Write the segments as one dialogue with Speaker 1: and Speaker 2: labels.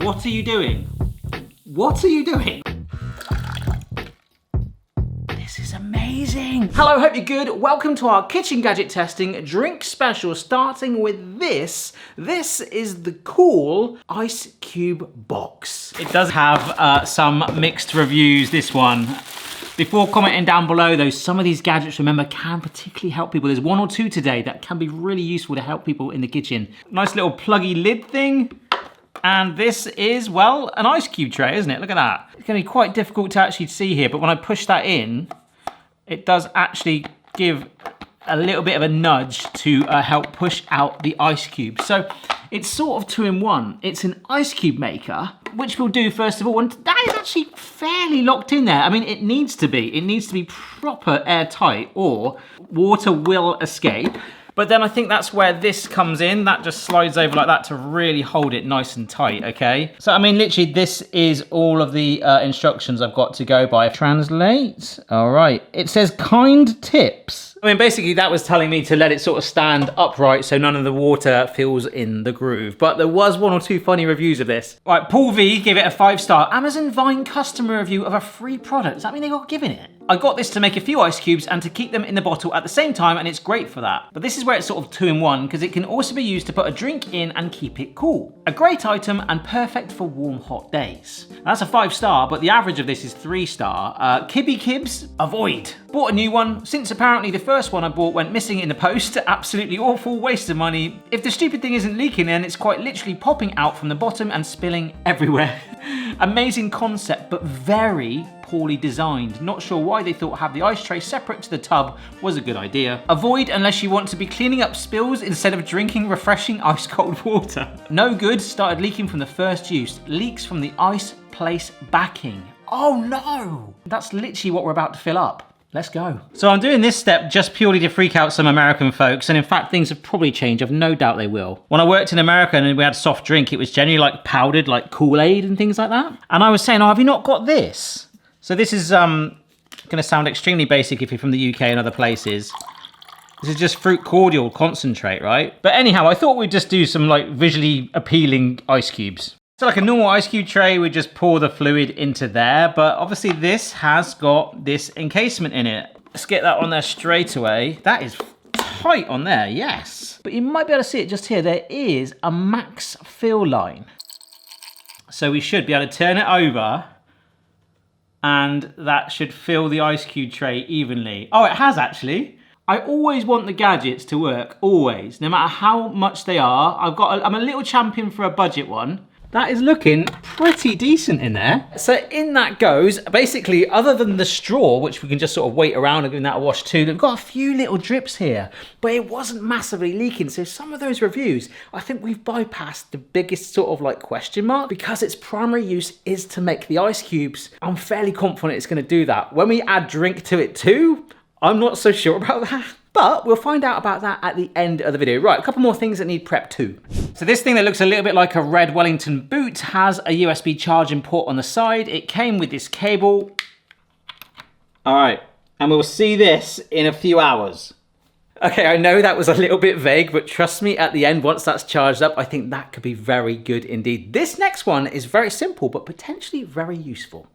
Speaker 1: What are you doing? What are you doing? This is amazing. Hello, hope you're good. Welcome to our kitchen gadget testing drink special, starting with this. This is the cool ice cube box. It does have some mixed reviews, this one. Before commenting down below though, some of these gadgets, remember, can particularly help people. There's one or two today that can be really useful to help people in the kitchen. Nice little pluggy lid thing. And this is, well, an ice cube tray, isn't it? Look at that. It's gonna be quite difficult to actually see here, but when I push that in, it does actually give a little bit of a nudge to help push out the ice cube. So it's sort of 2-in-1. It's an ice cube maker, which we'll do first of all, and that is actually fairly locked in there. I mean, it needs to be. It needs to be proper airtight or water will escape. But then I think that's where this comes in. That just slides over like that to really hold it nice and tight, okay? So, I mean, literally, this is all of the instructions I've got to go by. Translate, all right. It says kind tips. I mean, basically, that was telling me to let it sort of stand upright so none of the water fills in the groove. But there was one or two funny reviews of this. All right, Paul V gave it a 5-star. Amazon Vine customer review of a free product. Does that mean they got given it? I got this to make a few ice cubes and to keep them in the bottle at the same time, and it's great for that. But this is where it's sort of 2-in-1 because it can also be used to put a drink in and keep it cool. A great item and perfect for warm, hot days. Now, that's a 5-star, but the average of this is 3-star. Kibby Kibs, avoid. Bought a new one, since apparently the first one I bought went missing in the post. Absolutely awful, waste of money. If the stupid thing isn't leaking, then it's quite literally popping out from the bottom and spilling everywhere. Amazing concept, but very poorly designed. Not sure why they thought have the ice tray separate to the tub was a good idea. Avoid unless you want to be cleaning up spills instead of drinking refreshing ice cold water. No good, started leaking from the first use. Leaks from the ice place backing. Oh no! That's literally what we're about to fill up. Let's go. So I'm doing this step just purely to freak out some American folks, and in fact things have probably changed. I've no doubt they will. When I worked in America and we had soft drink, it was generally like powdered, like Kool-Aid and things like that. And I was saying, oh, have you not got this? So this is gonna sound extremely basic if you're from the UK and other places. This is just fruit cordial concentrate, right? But anyhow, I thought we'd just do some like visually appealing ice cubes. So like a normal ice cube tray, we just pour the fluid into there, but obviously this has got this encasement in it. Let's get that on there straight away. That is tight on there, yes. But you might be able to see it just here. There is a max fill line. So we should be able to turn it over and that should fill the ice cube tray evenly. Oh, it has actually. I always want the gadgets to work, always, no matter how much they are. I'm a little champion for a budget one. That is looking pretty decent in there. So in that goes, basically, other than the straw, which we can just sort of wait around and give that a wash too, we've got a few little drips here, but it wasn't massively leaking. So some of those reviews, I think we've bypassed the biggest sort of like question mark because its primary use is to make the ice cubes. I'm fairly confident it's gonna do that. When we add drink to it too, I'm not so sure about that. But we'll find out about that at the end of the video. Right, a couple more things that need prep too. So this thing that looks a little bit like a red Wellington boot has a USB charging port on the side. It came with this cable. All right, and we'll see this in a few hours. Okay, I know that was a little bit vague, but trust me, at the end, once that's charged up, I think that could be very good indeed. This next one is very simple, but potentially very useful.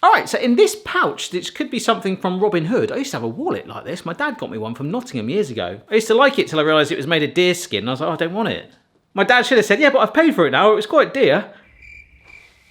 Speaker 1: All right, so in this pouch, this could be something from Robin Hood. I used to have a wallet like this. My dad got me one from Nottingham years ago. I used to like it till I realised it was made of deer skin. I was like, oh, I don't want it. My dad should have said, yeah, but I've paid for it now. It was quite dear.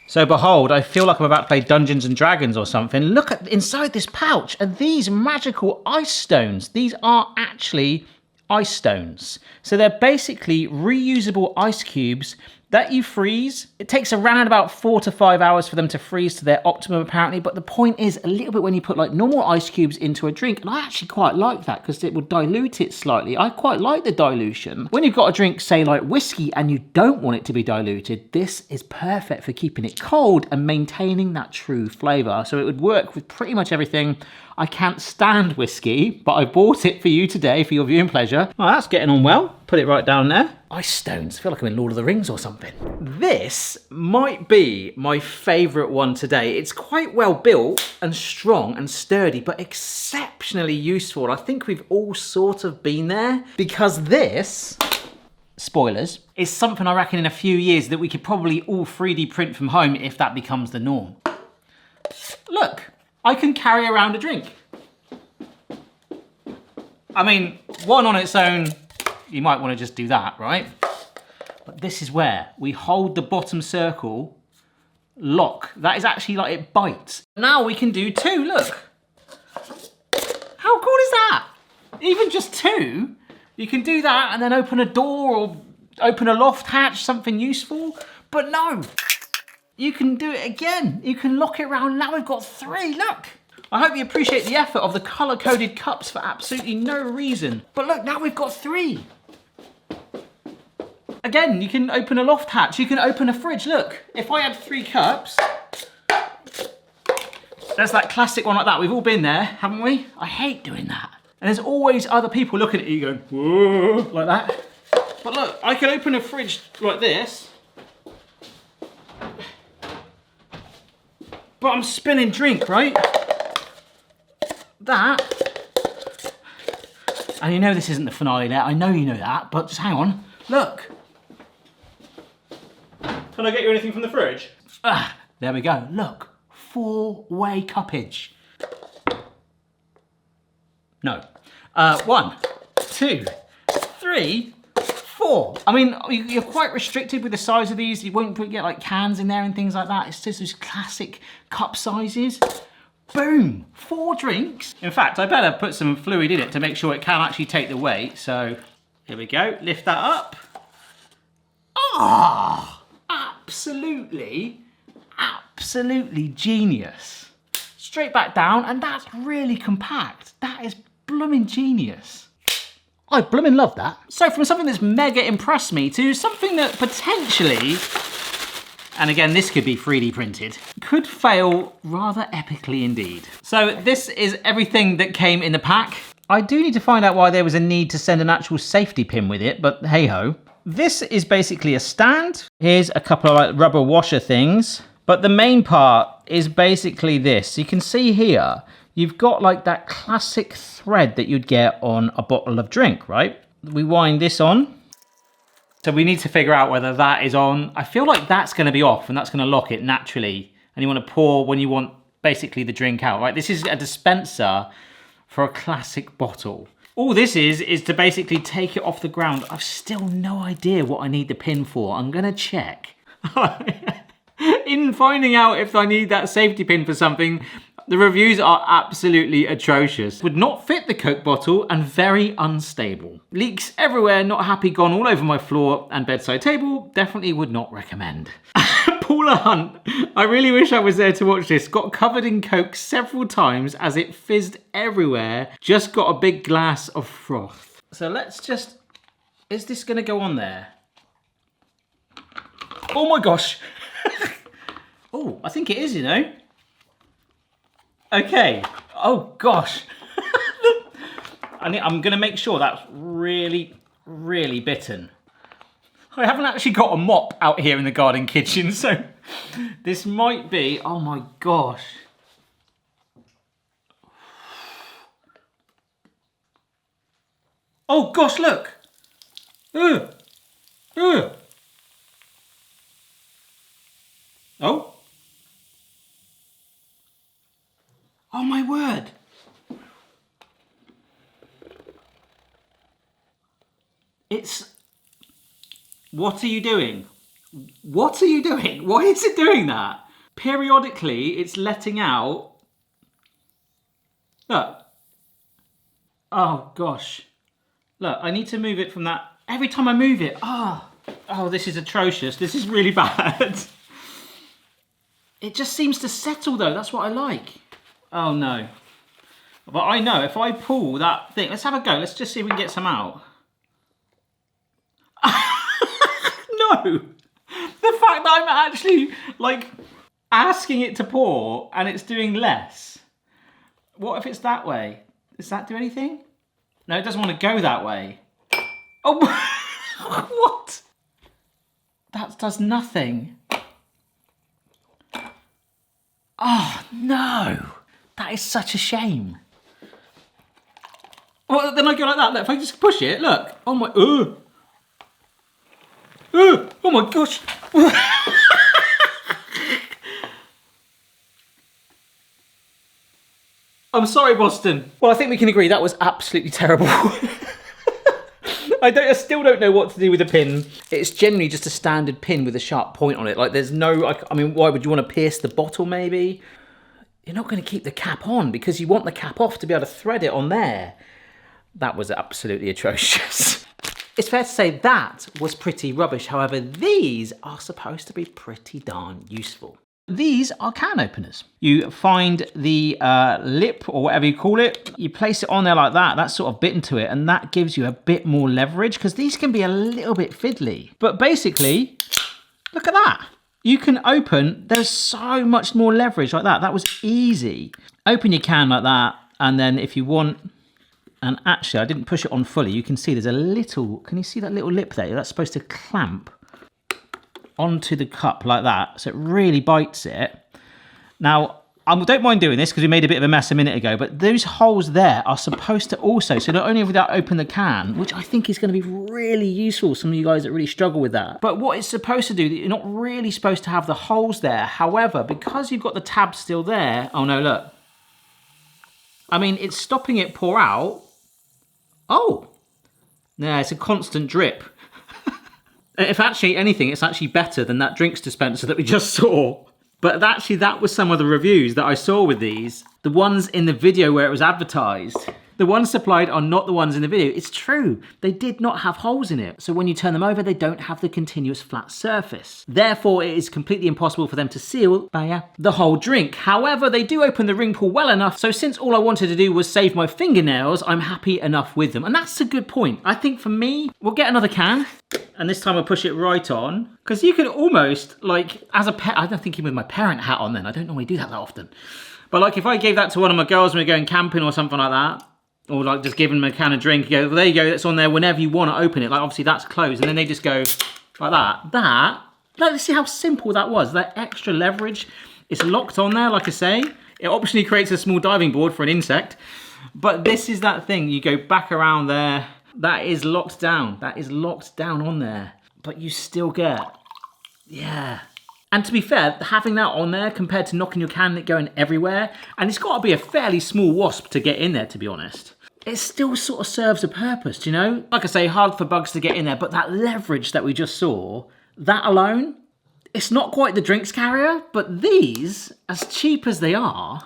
Speaker 1: So behold, I feel like I'm about to play Dungeons and Dragons or something. Look at inside this pouch are these magical ice stones. These are actually ice stones. So they're basically reusable ice cubes that you freeze. It takes around about 4 to 5 hours for them to freeze to their optimum apparently, but the point is a little bit when you put like normal ice cubes into a drink, and I actually quite like that because it would dilute it slightly. I quite like the dilution. When you've got a drink, say like whiskey, and you don't want it to be diluted, this is perfect for keeping it cold and maintaining that true flavour. So it would work with pretty much everything. I can't stand whiskey, but I bought it for you today for your viewing pleasure. Oh, that's getting on well. Put it right down there. Ice stones, I feel like I'm in Lord of the Rings or something. This might be my favourite one today. It's quite well built and strong and sturdy, but exceptionally useful. I think we've all sort of been there because this spoilers, is something I reckon in a few years that we could probably all 3D print from home if that becomes the norm. Look, I can carry around a drink. I mean, one on its own, you might want to just do that, right? But this is where we hold the bottom circle, lock. That is actually like it bites. Now we can do two, look. How cool is that? Even just two, you can do that and then open a door or open a loft hatch, something useful. But no, you can do it again. You can lock it around. Now we've got three, look. I hope you appreciate the effort of the colour-coded cups for absolutely no reason. But look, now we've got three. Again, you can open a loft hatch, you can open a fridge. Look, if I had 3 cups, there's that classic one like that. We've all been there, haven't we? I hate doing that. And there's always other people looking at you going, whoa, like that. But look, I can open a fridge like this, but I'm spilling drink, right? That, and you know this isn't the finale there, I know you know that, but just hang on, look. Can I get you anything from the fridge? Ah, there we go, look, 4-way cuppage. No, 1, 2, 3, 4. I mean, you're quite restricted with the size of these. You won't get like cans in there and things like that. It's just those classic cup sizes. Boom, 4 drinks. In fact, I better put some fluid in it to make sure it can actually take the weight. So here we go, lift that up. Ah, absolutely genius. Straight back down, and that's really compact. That is blooming genius. I blooming love that. So from something that's mega impressed me to something that potentially, and again, this could be 3D printed, could fail rather epically indeed. So this is everything that came in the pack. I do need to find out why there was a need to send an actual safety pin with it, but hey ho. This is basically a stand. Here's a couple of like rubber washer things, but the main part is basically this. You can see here, you've got like that classic thread that you'd get on a bottle of drink, right? We wind this on. So we need to figure out whether that is on. I feel like that's gonna be off and that's gonna lock it naturally. And you wanna pour when you want basically the drink out, right? This is a dispenser for a classic bottle. All this is to basically take it off the ground. I've still no idea what I need the pin for. I'm gonna check. In finding out if I need that safety pin for something, the reviews are absolutely atrocious. Would not fit the Coke bottle and very unstable. Leaks everywhere, not happy, gone all over my floor and bedside table. Definitely would not recommend. Paula Hunt, I really wish I was there to watch this. Got covered in Coke several times as it fizzed everywhere. Just got a big glass of froth. So let's just, is this gonna go on there? Oh my gosh. Oh, I think it is, you know. Okay, oh gosh. I'm gonna make sure that's really, really bitten. I haven't actually got a mop out here in the garden kitchen, so this might be, oh my gosh. Oh gosh, look. Oh. Oh my word. It's, what are you doing? What are you doing? Why is it doing that? Periodically, it's letting out. Look. Oh gosh. Look, I need to move it from that. Every time I move it, oh, this is atrocious. This is really bad. It just seems to settle though. That's what I like. Oh no. But I know if I pull that thing, let's have a go. Let's just see if we can get some out. No. The fact that I'm actually like asking it to pour and it's doing less. What if it's that way? Does that do anything? No, it doesn't want to go that way. Oh, what? That does nothing. Oh no. That is such a shame. Well, then I go like that. Look, if I just push it, look. Oh my, Oh my gosh. I'm sorry, Boston. Well, I think we can agree that was absolutely terrible. I still don't know what to do with the pin. It's generally just a standard pin with a sharp point on it. Like there's no, I mean, why would you want to pierce the bottle maybe? You're not going to keep the cap on because you want the cap off to be able to thread it on there. That was absolutely atrocious. It's fair to say that was pretty rubbish. However, these are supposed to be pretty darn useful. These are can openers. You find the lip or whatever you call it, you place it on there like that, that's sort of bitten to it, and that gives you a bit more leverage because these can be a little bit fiddly. But basically, look at that. You can open, there's so much more leverage like that. That was easy. Open your can like that, and then if you want, and actually I didn't push it on fully, you can see there's a little, can you see that little lip there? That's supposed to clamp onto the cup like that, so it really bites it. Now, I don't mind doing this because we made a bit of a mess a minute ago, but those holes there are supposed to also, so not only have we that open the can, which I think is going to be really useful, some of you guys that really struggle with that, but what it's supposed to do, you're not really supposed to have the holes there. However, because you've got the tab still there, oh no, look. I mean, it's stopping it pour out. Oh, yeah, it's a constant drip. If actually anything, it's actually better than that drinks dispenser that we just saw. But actually, that was some of the reviews that I saw with these. The ones in the video where it was advertised. The ones supplied are not the ones in the video. It's true. They did not have holes in it. So when you turn them over, they don't have the continuous flat surface. Therefore, it is completely impossible for them to seal the whole drink. However, they do open the ring pull well enough. So since all I wanted to do was save my fingernails, I'm happy enough with them. And that's a good point. I think for me, we'll get another can. And this time I'll push it right on. Because you could almost, like, as a pet, I don't think with my parent hat on then. I don't normally do that often. But like if I gave that to one of my girls when we're going camping or something like that, or like just giving them a can of drink, you go, well, there you go, that's on there whenever you want to open it. Like obviously that's closed. And then they just go like that. Let's see how simple that was. That extra leverage. It's locked on there, like I say. It optionally creates a small diving board for an insect. But this is that thing. You go back around there. That is locked down. That is locked down on there. But you still get, yeah. And to be fair, having that on there compared to knocking your can and it going everywhere, and it's got to be a fairly small wasp to get in there, to be honest. It still sort of serves a purpose, you know? Like I say, hard for bugs to get in there, but that leverage that we just saw, that alone, it's not quite the drinks carrier, but these, as cheap as they are,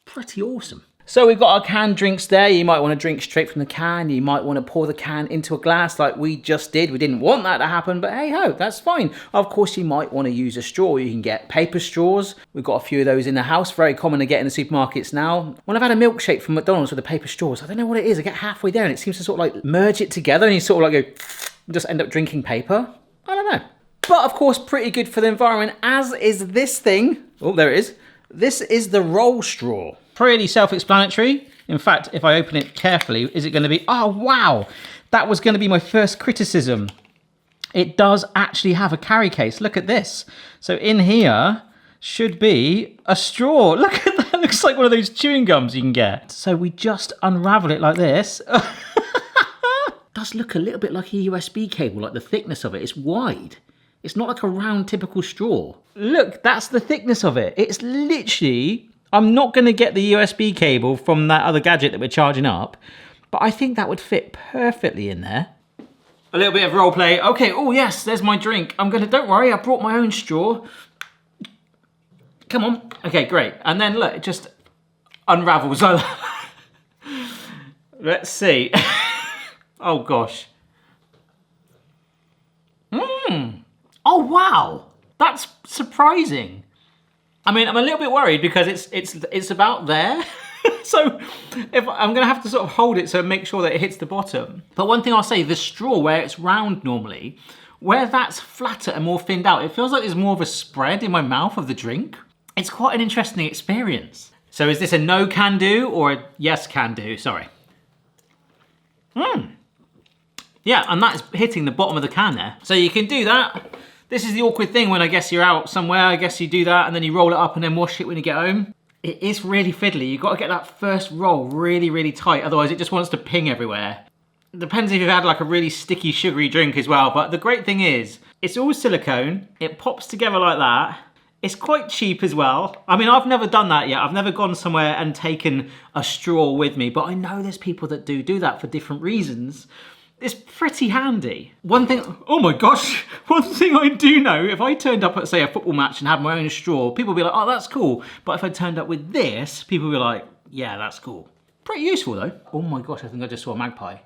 Speaker 1: pretty awesome. So we've got our canned drinks there. You might want to drink straight from the can. You might want to pour the can into a glass like we just did. We didn't want that to happen, but hey ho, that's fine. Of course, you might want to use a straw. You can get paper straws. We've got a few of those in the house. Very common to get in the supermarkets now. When I've had a milkshake from McDonald's with the paper straws, I don't know what it is. I get halfway there and it seems to sort of like merge it together and you sort of like go and just end up drinking paper. I don't know. But of course, pretty good for the environment, as is this thing. Oh, there it is. This is the roll straw. Pretty self-explanatory. In fact, if I open it carefully, is it going to be... Oh, wow. That was going to be my first criticism. It does actually have a carry case. Look at this. So in here should be a straw. Look at that. It looks like one of those chewing gums you can get. So we just unravel it like this. It does look a little bit like a USB cable, like the thickness of it. It's wide. It's not like a round typical straw. Look, that's the thickness of it. It's literally... I'm not going to get the USB cable from that other gadget that we're charging up, but I think that would fit perfectly in there. A little bit of role play. Okay, oh yes, there's my drink. Don't worry, I brought my own straw. Come on. Okay, great. And then look, it just unravels like that. Let's see. Oh gosh. Oh wow, that's surprising. I mean, I'm a little bit worried because it's about there. So if I'm gonna have to sort of hold it so make sure that it hits the bottom. But one thing I'll say, the straw where it's round normally, where that's flatter and more thinned out, it feels like there's more of a spread in my mouth of the drink. It's quite an interesting experience. So is this a no can do or a yes can do? Sorry. Yeah, and that's hitting the bottom of the can there. So you can do that. This is the awkward thing when I guess you're out somewhere, I guess you do that and then you roll it up and then wash it when you get home. It is really fiddly. You've got to get that first roll really, really tight, otherwise it just wants to ping everywhere. Depends if you've had like a really sticky, sugary drink as well. But the great thing is, it's all silicone. It pops together like that. It's quite cheap as well. I mean, I've never done that yet. I've never gone somewhere and taken a straw with me, but I know there's people that do that for different reasons. It's pretty handy. One thing, oh my gosh, one thing I do know, if I turned up at, say, a football match and had my own straw, people would be like, oh, that's cool. But if I turned up with this, people would be like, yeah, that's cool. Pretty useful though. Oh my gosh, I think I just saw a magpie.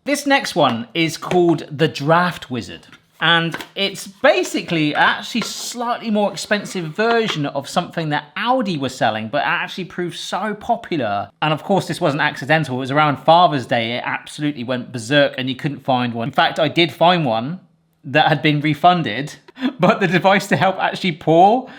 Speaker 1: This next one is called the Draft Wizard. And it's basically actually slightly more expensive version of something that Audi was selling, but actually proved so popular. And of course, this wasn't accidental. It was around Father's Day. It absolutely went berserk and you couldn't find one. In fact, I did find one that had been refunded, but the device to help actually pour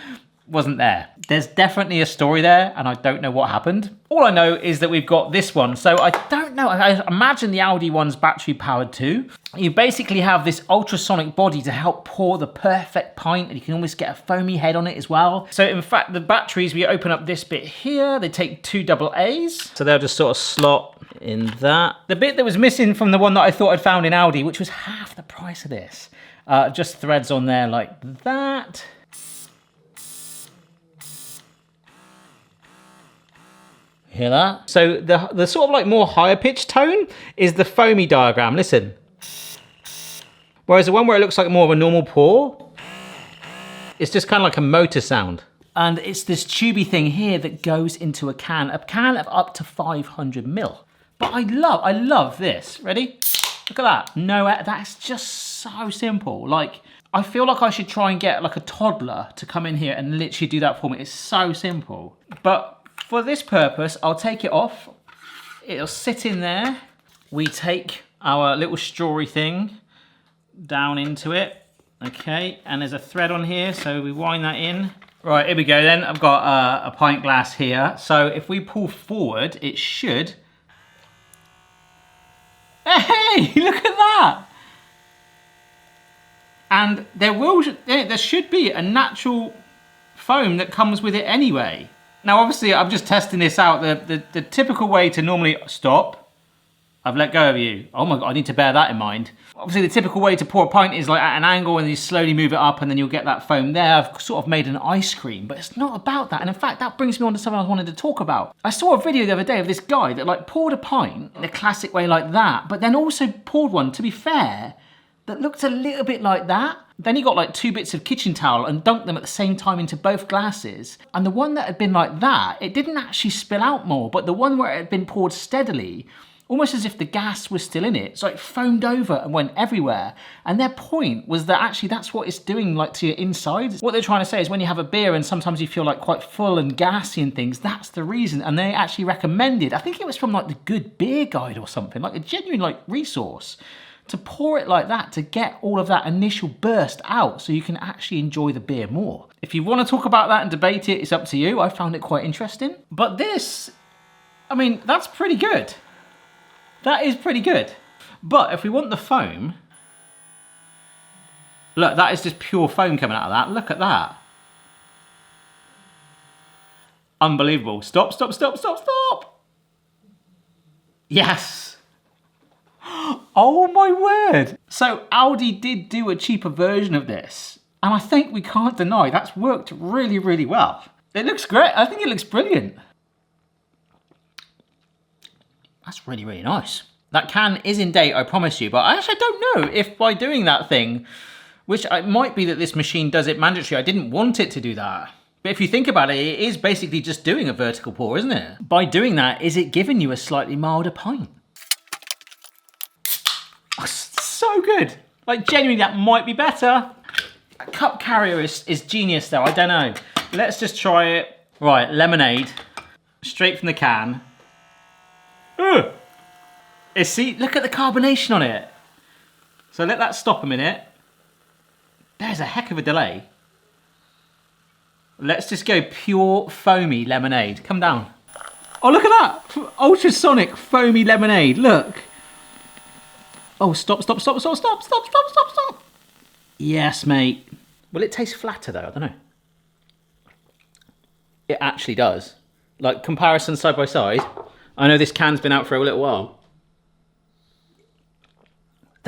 Speaker 1: wasn't there. There's definitely a story there and I don't know what happened. All I know is that we've got this one. So I don't know, I imagine the Audi one's battery powered too. You basically have this ultrasonic body to help pour the perfect pint, and you can almost get a foamy head on it as well. So in fact, the batteries, we open up this bit here, they take 2 AA's. So they'll just sort of slot in that. The bit that was missing from the one that I thought I'd found in Audi, which was half the price of this, just threads on there like that. Hear that? So the sort of like more higher pitched tone is the foamy diagram, listen. Whereas the one where it looks like more of a normal pour, it's just kind of like a motor sound. And it's this tubey thing here that goes into a can of up to 500 ml. But I love this. Ready? Look at that. No, that's just so simple. Like, I feel like I should try and get like a toddler to come in here and literally do that for me. It's so simple. But for this purpose, I'll take it off. It'll sit in there. We take our little strawy thing down into it. Okay, and there's a thread on here, so we wind that in. Right, here we go then. I've got a pint glass here. So if we pull forward, it should... Hey, look at that! And there should be a natural foam that comes with it anyway. Now, obviously, I'm just testing this out. The typical way to normally stop, I've let go of you. Oh my God, I need to bear that in mind. Obviously, the typical way to pour a pint is like at an angle and you slowly move it up and then you'll get that foam there. I've sort of made an ice cream, but it's not about that. And in fact, that brings me on to something I wanted to talk about. I saw a video the other day of this guy that like poured a pint in a classic way like that, but then also poured one, to be fair, that looked a little bit like that. Then he got like 2 bits of kitchen towel and dunked them at the same time into both glasses. And the one that had been like that, it didn't actually spill out more, but the one where it had been poured steadily, almost as if the gas was still in it, so it foamed over and went everywhere. And their point was that actually that's what it's doing like to your insides. What they're trying to say is when you have a beer and sometimes you feel like quite full and gassy and things, that's the reason. And they actually recommended, I think it was from like the Good Beer Guide or something, like a genuine like resource, to pour it like that to get all of that initial burst out so you can actually enjoy the beer more. If you want to talk about that and debate it, it's up to you. I found it quite interesting. But this, I mean, that's pretty good. That is pretty good. But if we want the foam, look, that is just pure foam coming out of that. Look at that. Unbelievable. Stop, stop, stop, stop, stop. Yes. Oh my word. So Audi did do a cheaper version of this. And I think we can't deny that's worked really, really well. It looks great. I think it looks brilliant. That's really, really nice. That can is in date, I promise you, but I actually don't know if by doing that thing, which it might be that this machine does it mandatory, I didn't want it to do that. But if you think about it, it is basically just doing a vertical pour, isn't it? By doing that, is it giving you a slightly milder pint? Oh, so good. Like genuinely, that might be better. A cup carrier is genius though, I don't know. Let's just try it. Right, lemonade, straight from the can. Ugh. See, look at the carbonation on it. So let that stop a minute. There's a heck of a delay. Let's just go pure foamy lemonade. Come down. Oh, look at that. Ultrasonic foamy lemonade, look. Oh, stop, stop, stop, stop, stop, stop, stop, stop, stop. Yes, mate. Will it taste flatter though? I don't know. It actually does. Like comparison side by side. I know this can's been out for a little while.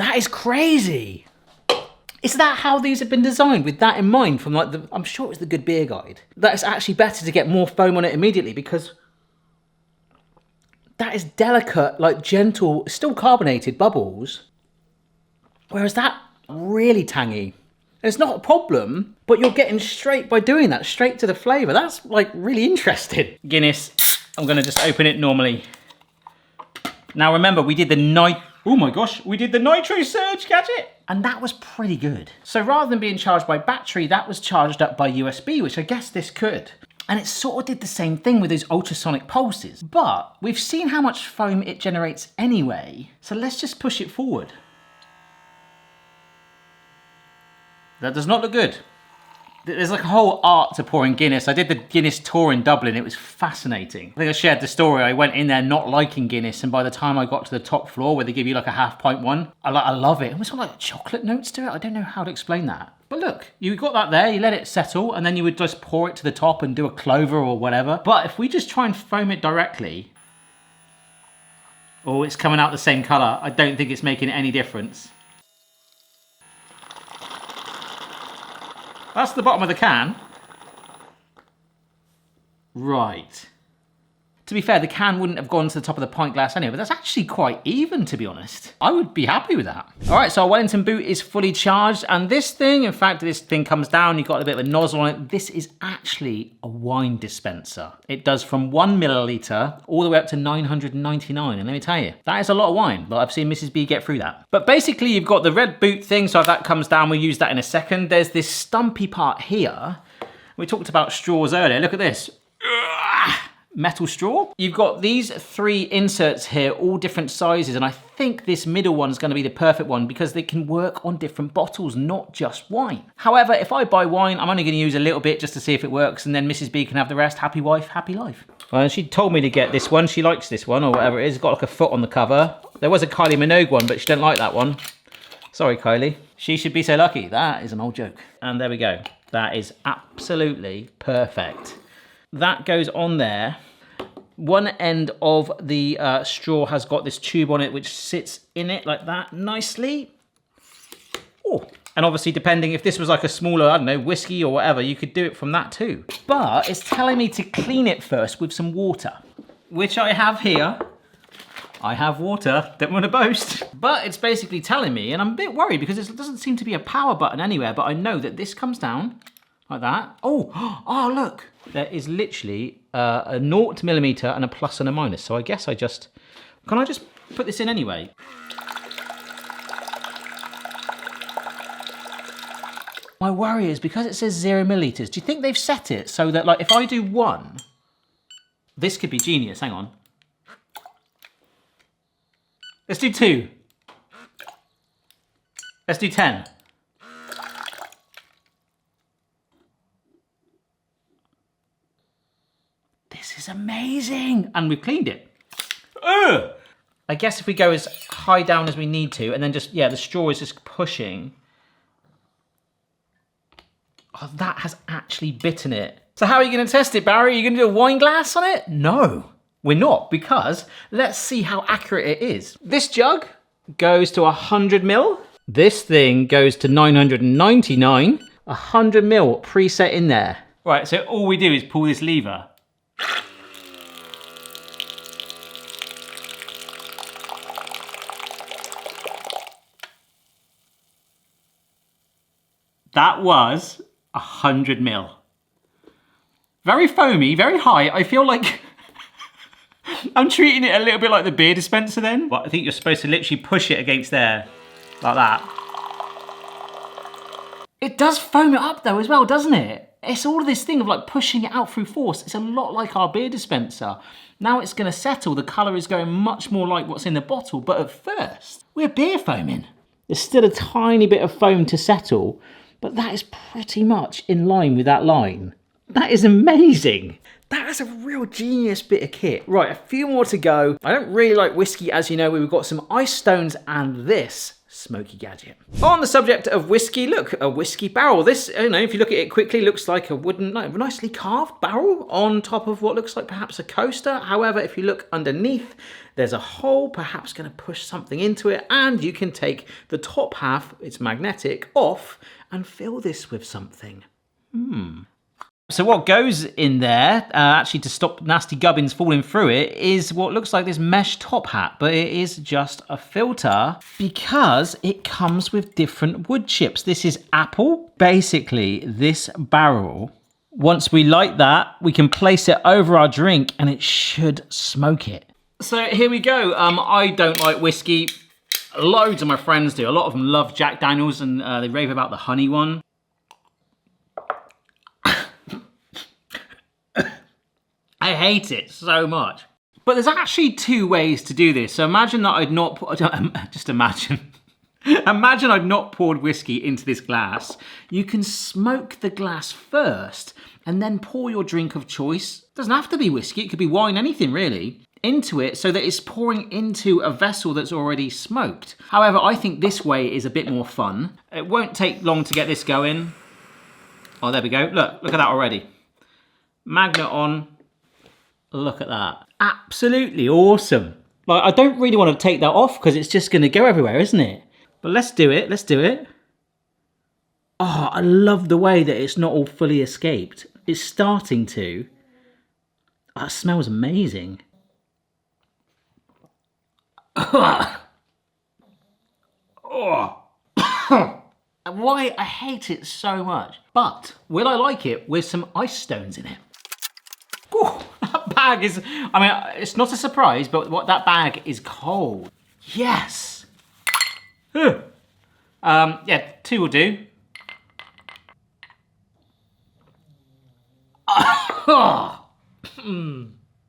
Speaker 1: That is crazy. Is that how these have been designed, with that in mind? From like I'm sure it was the Good Beer Guide. That it's actually better to get more foam on it immediately, because that is delicate, like gentle, still carbonated bubbles. Whereas that really tangy. It's not a problem, but you're getting straight by doing that, straight to the flavour. That's like really interesting. Guinness, I'm gonna just open it normally. Now remember, we did the Nitro Surge gadget, and that was pretty good. So rather than being charged by battery, that was charged up by USB, which I guess this could. And it sort of did the same thing with those ultrasonic pulses. But we've seen how much foam it generates anyway, so let's just push it forward. That does not look good. There's like a whole art to pouring Guinness. I did the Guinness tour in Dublin. It was fascinating. I think I shared the story. I went in there not liking Guinness, and by the time I got to the top floor where they give you like a half-pint one, I love it. It's got like chocolate notes to it. I don't know how to explain that. But look, you got that there, you let it settle, and then you would just pour it to the top and do a clover or whatever. But if we just try and foam it directly, oh, it's coming out the same colour. I don't think it's making any difference. That's the bottom of the can. Right. To be fair, the can wouldn't have gone to the top of the pint glass anyway, but that's actually quite even, to be honest. I would be happy with that. All right, so our Wellington boot is fully charged, and this thing, in fact, this thing comes down, you've got a bit of a nozzle on it. This is actually a wine dispenser. It does from 1 milliliter all the way up to 999, and let me tell you, that is a lot of wine, but I've seen Mrs. B get through that. But basically, you've got the red boot thing, so if that comes down, we'll use that in a second. There's this stumpy part here. We talked about straws earlier. Look at this. Metal straw. You've got these 3 inserts here, all different sizes, and I think this middle one is going to be the perfect one because they can work on different bottles, not just wine. However, if I buy wine, I'm only going to use a little bit just to see if it works, and then Mrs. B can have the rest. Happy wife, happy life. Well, she told me to get this one. She likes this one, or whatever it is. It's got like a foot on the cover. There was a Kylie Minogue one, but she didn't like that one. Sorry, Kylie. She should be so lucky. That is an old joke. And there we go. That is absolutely perfect. That goes on there. One end of the straw has got this tube on it which sits in it like that nicely. Oh, and obviously depending if this was like a smaller, I don't know, whiskey or whatever, you could do it from that too. But it's telling me to clean it first with some water, which I have here. I have water, don't want to boast. But it's basically telling me, and I'm a bit worried because it doesn't seem to be a power button anywhere, but I know that this comes down like that. Oh, look. There is literally a 0 millimeter and a plus and a minus. So I guess can I just put this in anyway? My worry is because it says 0 milliliters, do you think they've set it so that like if I do 1, this could be genius, hang on. Let's do 2. Let's do 10. This is amazing. And we've cleaned it. Ugh! I guess if we go as high down as we need to, and then just, yeah, the straw is just pushing. Oh, that has actually bitten it. So how are you going to test it, Barry? Are you going to do a wine glass on it? No, we're not, because let's see how accurate it is. This jug goes to 100 mil. This thing goes to 999. 100 mil preset in there. Right, so all we do is pull this lever. That was 100 mil. Very foamy, very high. I feel like I'm treating it a little bit like the beer dispenser then. But I think you're supposed to literally push it against there, like that. It does foam it up though as well, doesn't it? It's all of this thing of like pushing it out through force. It's a lot like our beer dispenser. Now it's gonna settle. The color is going much more like what's in the bottle, but at first, we're beer foaming. There's still a tiny bit of foam to settle, but that is pretty much in line with that line. That is amazing. That is a real genius bit of kit. Right, a few more to go. I don't really like whiskey, as you know. We've got some ice stones and this smoky gadget. On the subject of whiskey, look, a whiskey barrel. This, you know, if you look at it quickly, looks like a wooden, nicely carved barrel on top of what looks like perhaps a coaster. However, if you look underneath, there's a hole, perhaps going to push something into it, and you can take the top half, it's magnetic, off and fill this with something. So what goes in there, actually to stop nasty gubbins falling through it, is what looks like this mesh top hat, but it is just a filter because it comes with different wood chips. This is apple. Basically, this barrel, once we light that, we can place it over our drink and it should smoke it. So here we go. I don't like whiskey. Loads of my friends do. A lot of them love Jack Daniels and they rave about the honey one. I hate it so much. But there's actually two ways to do this. So imagine that I'd not, just imagine. Imagine I'd not poured whiskey into this glass. You can smoke the glass first and then pour your drink of choice. It doesn't have to be whiskey, it could be wine, anything really, into it so that it's pouring into a vessel that's already smoked. However, I think this way is a bit more fun. It won't take long to get this going. Oh, there we go. Look at that already. Magnet on. Look at that. Absolutely awesome. Like, I don't really want to take that off because it's just going to go everywhere, isn't it? But let's do it. Let's do it. Oh, I love the way that it's not all fully escaped. It's starting to. Oh, it smells amazing. Oh. Why I hate it so much. But will I like it with some ice stones in it? Ooh, that bag is, I mean, it's not a surprise, but what that bag is cold. Yes. Yeah, 2 will do.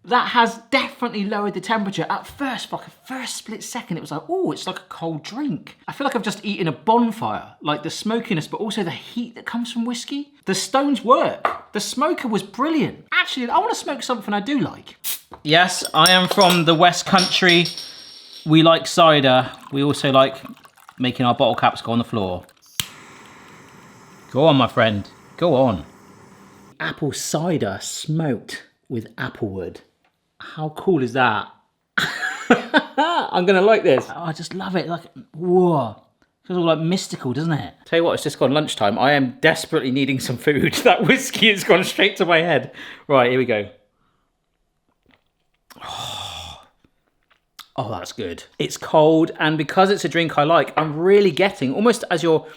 Speaker 1: That has definitely lowered the temperature. At first, like a first split second, it was like, oh, it's like a cold drink. I feel like I've just eaten a bonfire, like the smokiness, but also the heat that comes from whiskey. The stones work. The smoker was brilliant. Actually, I want to smoke something I do like. Yes, I am from the West Country. We like cider. We also like making our bottle caps go on the floor. Go on, my friend. Go on. Apple cider smoked with applewood. How cool is that? I'm gonna like this. Oh, I just love it. Like, whoa. Feels all like mystical, doesn't it? Tell you what, it's just gone lunchtime. I am desperately needing some food. That whiskey has gone straight to my head. Right, here we go. Oh, that's good. It's cold, and because it's a drink I like, I'm really getting, almost as you're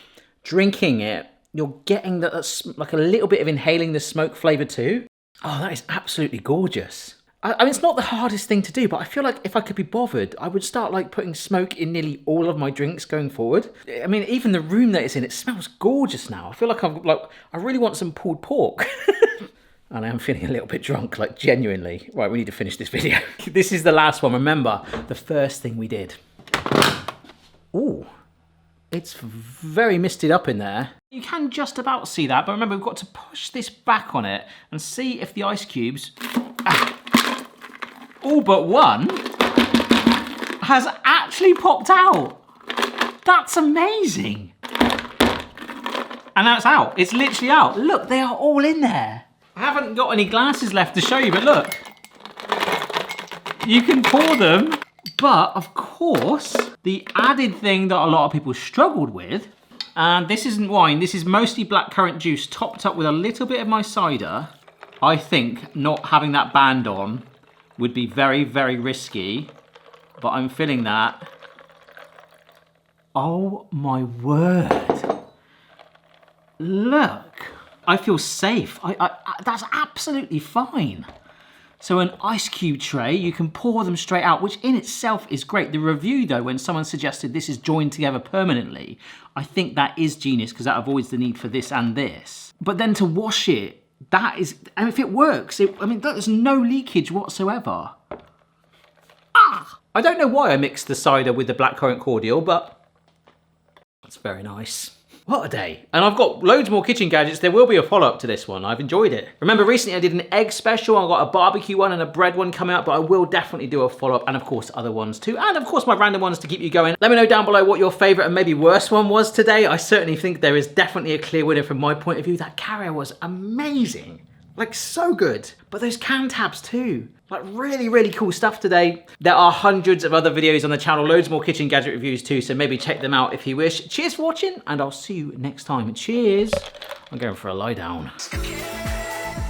Speaker 1: drinking it, you're getting that, like a little bit of inhaling the smoke flavour too. Oh, that is absolutely gorgeous. I mean, it's not the hardest thing to do, but I feel like if I could be bothered, I would start like putting smoke in nearly all of my drinks going forward. I mean, even the room that it's in, it smells gorgeous now. I feel like I really want some pulled pork. And I am feeling a little bit drunk, like genuinely. Right, we need to finish this video. This is the last one. Remember, the first thing we did. Ooh, it's very misted up in there. You can just about see that, but remember, we've got to push this back on it and see if the ice cubes, all but one, has actually popped out. That's amazing. And now it's out. It's literally out. Look, they are all in there. I haven't got any glasses left to show you, but look. You can pour them, but of course, the added thing that a lot of people struggled with, and this isn't wine, this is mostly blackcurrant juice topped up with a little bit of my cider. I think not having that band on would be very, very risky, but I'm feeling that. Oh my word. Look, I feel safe. That's absolutely fine. So an ice cube tray, you can pour them straight out, which in itself is great. The review though, when someone suggested this is joined together permanently, I think that is genius because that avoids the need for this and this. But then to wash it, that is, and if it works, I mean, there's no leakage whatsoever. I don't know why I mixed the cider with the blackcurrant cordial, but that's very nice. What a day. And I've got loads more kitchen gadgets. There will be a follow-up to this one. I've enjoyed it. Remember recently I did an egg special. I got a barbecue one and a bread one coming out, but I will definitely do a follow-up, and of course other ones too. And of course my random ones to keep you going. Let me know down below what your favorite and maybe worst one was today. I certainly think there is definitely a clear winner from my point of view. That carrier was amazing. Like, so good. But those can tabs too. Like, really, really cool stuff today. There are hundreds of other videos on the channel, loads more kitchen gadget reviews too, so maybe check them out if you wish. Cheers for watching, and I'll see you next time. Cheers. I'm going for a lie down.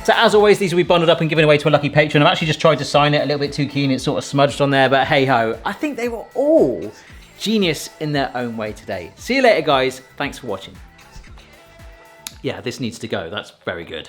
Speaker 1: So as always, these will be bundled up and given away to a lucky patron. I've actually just tried to sign it a little bit too keen. It's sort of smudged on there, but hey ho. I think they were all genius in their own way today. See you later, guys. Thanks for watching. Yeah, this needs to go. That's very good.